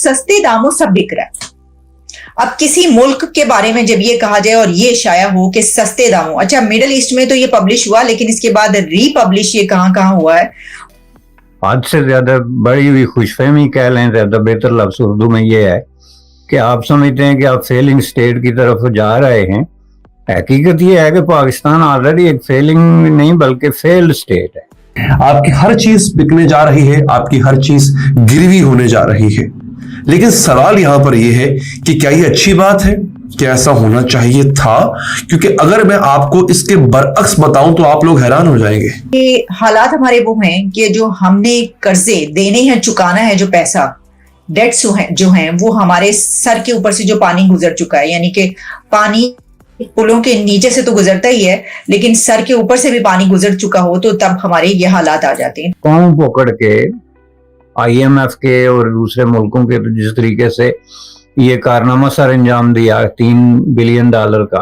सस्ते दामों सब बिक रहा है। अब किसी मुल्क के बारे में जब ये कहा जाए और ये शाया हो कि सस्ते दामों, अच्छा मिडिल ईस्ट में तो ये पब्लिश हुआ, लेकिन इसके बाद रीपब्लिश ये कहां हुआ है। आज से ज्यादा बड़ी हुई खुशफहमी कह लें, ज्यादा बेहतर लफ्ज उर्दू में ये है कि आप समझते हैं कि आप फेलिंग स्टेट की तरफ जा रहे हैं। हकीकत ये है कि पाकिस्तान ऑलरेडी एक फेलिंग नहीं बल्कि फेल्ड स्टेट है। आपकी हर चीज बिकने जा रही है, आपकी हर चीज गिरवी होने जा रही है। लेकिन सवाल यहां पर यह है कि क्या ये अच्छी बात है, क्या ऐसा होना चाहिए था? क्योंकि अगर मैं आपको इसके बरअक्स बताऊं तो आप लोग हैरान हो जाएंगे। ये हालात हमारे वो हैं कि जो हमने कर्जे देने हैं, चुकाना है, जो पैसा डेट्स जो हैं वो हमारे सर के ऊपर से जो पानी गुजर चुका है, यानी कि पानी पुलों के नीचे से तो गुजरता ही है, लेकिन सर के ऊपर से भी पानी गुजर चुका हो तो तब हमारे ये हालात आ जाते हैं। कौम पकड़ के IMF के और दूसरे मुल्कों के जिस तरीके से ये कारनामा सर अंजाम दिया $3 बिलियन का,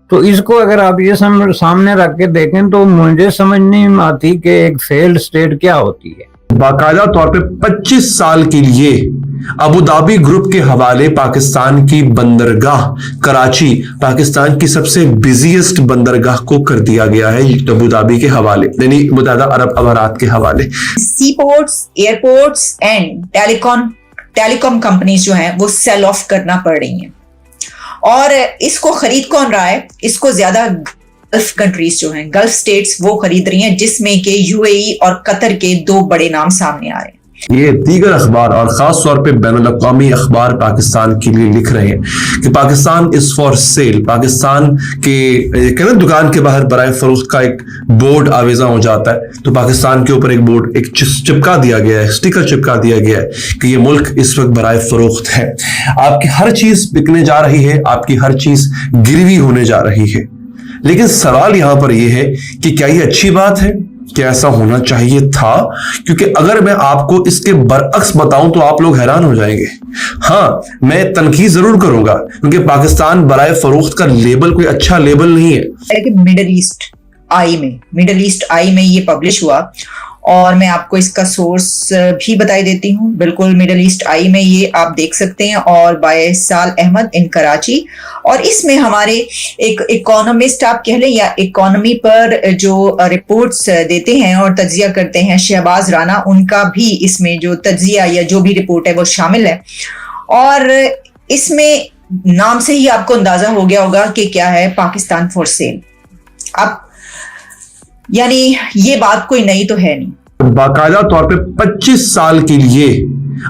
तो इसको अगर आप ये सामने रख के देखें तो मुझे समझ नहीं आती कि एक फेल्ड स्टेट क्या होती है। बाकायदा तौर पे 25 साल के लिए अबू धाबी ग्रुप के हवाले पाकिस्तान की बंदरगाह कराची, पाकिस्तान की सबसे बिजिएस्ट बंदरगाह को कर दिया गया है अबू धाबी के हवाले, यानी मुत्तहिदा अरब अमारात के हवाले। Sea ports, airports and telecom companies जो हैं वो सेल ऑफ करना पड़ रही हैं। और इसको खरीद कौन रहा है? इसको ज्यादा गल्फ कंट्रीज जो हैं, गल्फ स्टेट्स वो खरीद रही हैं, जिसमें के UAE और कतर के 2 बड़े नाम सामने आ रहे हैं। ये दीगर अखबार और खास तौर पे बैनुल अक़वामी अखबार पाकिस्तान के लिए लिख रहे हैं कि Pakistan is for sale. Pakistan के दुकान के बाहर बराए फरोख्त का एक बोर्ड आवेजा हो जाता है, तो पाकिस्तान के ऊपर एक चिपका दिया गया है, स्टिकर चिपका दिया गया है कि ये मुल्क इस वक्त बराए फरोख्त है। आपकी हर चीज बिकने जा रही है, आपकी हर चीज गिरवी होने जा रही है। लेकिन सवाल यहां पर यह है कि क्या ये अच्छी बात है, क्या ऐसा होना चाहिए था? क्योंकि अगर मैं आपको इसके बरअक्स बताऊं तो आप लोग हैरान हो जाएंगे। हाँ, मैं तनकीद जरूर करूंगा क्योंकि पाकिस्तान बराए फरोख्त का लेबल कोई अच्छा लेबल नहीं है। मिडिल ईस्ट आई में ये पब्लिश हुआ और मैं आपको इसका सोर्स भी बताई देती हूँ। बिल्कुल मिडिल ईस्ट आई में ये आप देख सकते हैं, और बाय साल अहमद इन कराची। और इसमें हमारे एक इकोनॉमिस्ट आप कह लें या इकोनॉमी पर जो रिपोर्ट्स देते हैं और तज्जिया करते हैं, शहबाज राना, उनका भी इसमें जो तज्जिया या जो भी रिपोर्ट है वो शामिल है। और इसमें नाम से ही आपको अंदाजा हो गया होगा कि क्या है, पाकिस्तान फॉर सेल। अब यानी ये बात कोई नई तो है नहीं। बाकायदा तौर पे 25 साल के लिए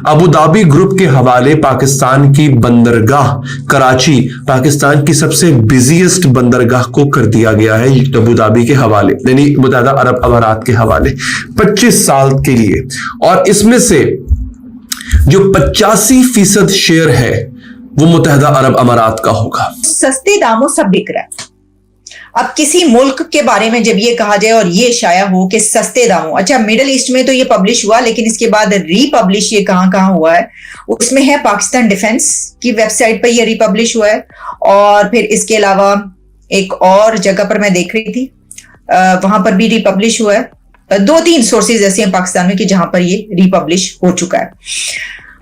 अबू धाबी ग्रुप के हवाले पाकिस्तान की बंदरगाह कराची, पाकिस्तान की सबसे बिजिएस्ट बंदरगाह को कर दिया गया है अबू धाबी के हवाले, यानी मुत्तहिदा अरब अमारात के हवाले 25 साल के लिए। और इसमें से जो 85% शेयर है वो मुत्तहिदा अरब अमारात का होगा। सस्ते दामों सब बिक रहा है। अब किसी मुल्क के बारे में जब ये कहा जाए और ये शाया हो कि सस्ते दामों, अच्छा मिडिल ईस्ट में तो ये पब्लिश हुआ, लेकिन इसके बाद रीपब्लिश ये कहां हुआ है, उसमें है पाकिस्तान डिफेंस की वेबसाइट पर ये रीपब्लिश हुआ है। और फिर इसके अलावा एक और जगह पर मैं देख रही थी, वहां पर भी रीपब्लिश हुआ है। 2-3 सोर्सेज ऐसे हैं पाकिस्तान में कि जहां पर ये रीपब्लिश हो चुका है।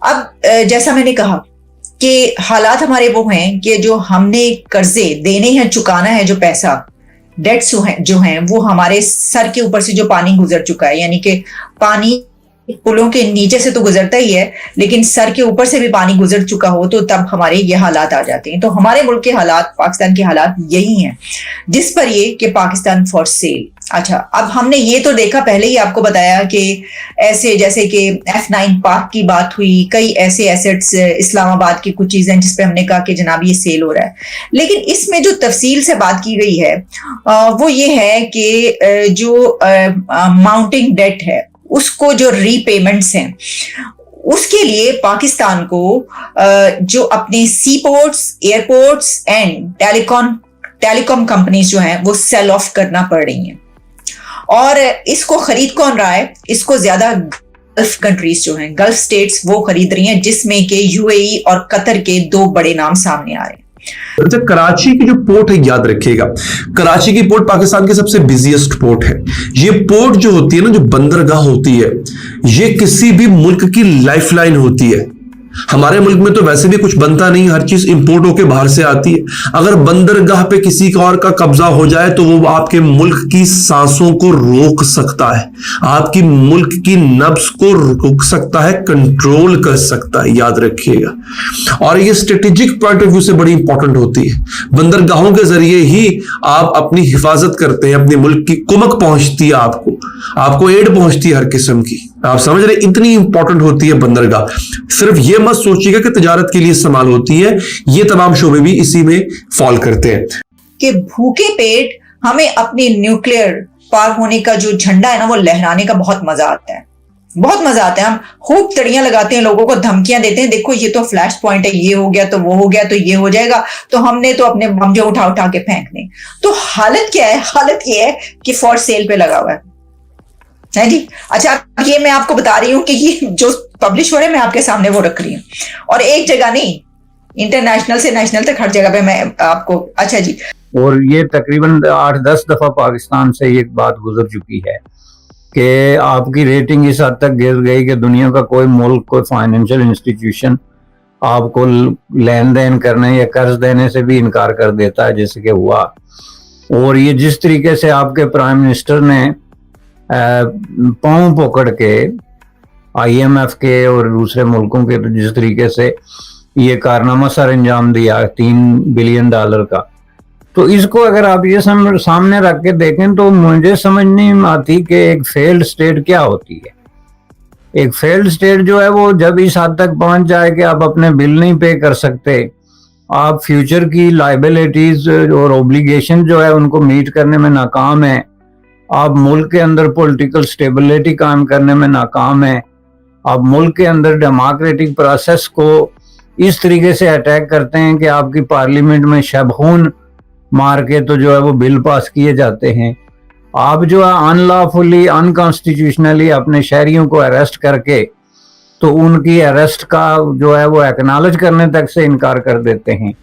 अब जैसा मैंने कहा कि हालात हमारे वो हैं कि जो हमने कर्जे देने हैं, चुकाना है, जो पैसा डेट्स जो हैं वो हमारे सर के ऊपर से जो पानी गुजर चुका है, यानी कि पानी पुलों के नीचे से तो गुजरता ही है, लेकिन सर के ऊपर से भी पानी गुजर चुका हो तो तब हमारे ये हालात आ जाते हैं। तो हमारे मुल्क के हालात, पाकिस्तान के हालात यही हैं, जिस पर ये कि पाकिस्तान फॉर सेल। अच्छा, अब हमने ये तो देखा, पहले ही आपको बताया कि ऐसे जैसे कि F9 पार्क की बात हुई, कई ऐसे एसेट्स इस्लामाबाद की कुछ चीजें जिसपे हमने कहा कि जनाब ये सेल हो रहा है। लेकिन इसमें जो तफसील से बात की गई है वो ये है कि जो माउंटिंग डेट है उसको जो रीपेमेंट्स हैं उसके लिए पाकिस्तान को जो अपने sea ports, airports and telecom companies जो हैं वो सेल ऑफ करना पड़ रही हैं। और इसको खरीद कौन रहा है? इसको ज्यादा गल्फ कंट्रीज जो हैं, गल्फ स्टेट्स वो खरीद रही हैं, जिसमें के UAE और कतर के 2 बड़े नाम सामने आ रहे हैं। अच्छा, कराची की जो पोर्ट है, याद रखिएगा, कराची की पोर्ट पाकिस्तान की सबसे बिजिएस्ट पोर्ट है। ये पोर्ट जो होती है ना, जो बंदरगाह होती है, ये किसी भी मुल्क की लाइफलाइन होती है। हमारे मुल्क में तो वैसे भी कुछ बनता नहीं, हर चीज इंपोर्ट होके बाहर से आती है। अगर बंदरगाह पे किसी का और का कब्जा हो जाए तो वो आपके मुल्क की सांसों को रोक सकता है, आपकी मुल्क की नब्ज को रोक सकता है, कंट्रोल कर सकता है, याद रखिएगा। और ये स्ट्रेटेजिक पॉइंट ऑफ व्यू से बड़ी इंपॉर्टेंट होती है। बंदरगाहों के जरिए ही आप अपनी हिफाजत करते हैं, अपने मुल्क की कुमक पहुंचती है, आपको एड पहुंचती है हर किस्म की। आप समझ रहे, इतनी इंपॉर्टेंट होती है बंदरगाह। सिर्फ ये मत सोचिएगा कि तिजारत के लिए इस्तेमाल होती है, ये तमाम शोबे भी इसी में फॉल करते हैं। कि भूखे पेट हमें अपने न्यूक्लियर पार होने का जो झंडा है ना वो लहराने का बहुत मजा आता है, बहुत मजा आता है। हम खूब तड़ियां लगाते हैं, लोगों को धमकियां देते हैं, देखो ये तो फ्लैश पॉइंट है, ये हो गया तो वो हो गया तो ये हो जाएगा, तो हमने तो अपने बम जो उठा उठा के फेंकने। तो हालत क्या है? हालत ये है कि फॉर सेल पे लगा हुआ है जी। अच्छा, अब ये मैं आपको बता रही हूँ कि ये जो पब्लिश हो रहा है मैं आपके सामने वो रख रही हूँ, और एक जगह नहीं, इंटरनेशनल से नेशनल तक हर जगह पे मैं आपको। अच्छा जी। और ये तकरीबन 8-10 दफा पाकिस्तान से ये बात गुजर चुकी है कि आपकी रेटिंग इस हद तक गिर गई कि दुनिया का कोई मुल्क, कोई फाइनेंशियल इंस्टीट्यूशन आपको लेन देन करने या कर्ज देने से भी इनकार कर देता है, जैसे कि हुआ। और ये जिस तरीके से आपके प्राइम मिनिस्टर ने पांव पकड़ के IMF के और दूसरे मुल्कों के जिस तरीके से ये कारनामा सर अंजाम दिया $3 बिलियन का, तो इसको अगर आप ये सामने रख के देखें तो मुझे समझ नहीं आती कि एक फेल्ड स्टेट क्या होती है। एक फेल्ड स्टेट जो है वो जब इस हद तक पहुंच जाए कि आप अपने बिल नहीं पे कर सकते, आप फ्यूचर की लाइबिलिटीज और ओब्लिगेशन जो है उनको मीट करने में नाकाम है, आप मुल्क के अंदर पॉलिटिकल स्टेबिलिटी कायम करने में नाकाम है, आप मुल्क के अंदर डेमोक्रेटिक प्रोसेस को इस तरीके से अटैक करते हैं कि आपकी पार्लियामेंट में शबखून मार के तो जो है वो बिल पास किए जाते हैं, आप जो है अनलॉफुली अनकॉन्स्टिट्यूशनली अपने शहरियों को अरेस्ट करके तो उनकी अरेस्ट का जो है वो एक्नॉलेज करने तक से इनकार कर देते हैं।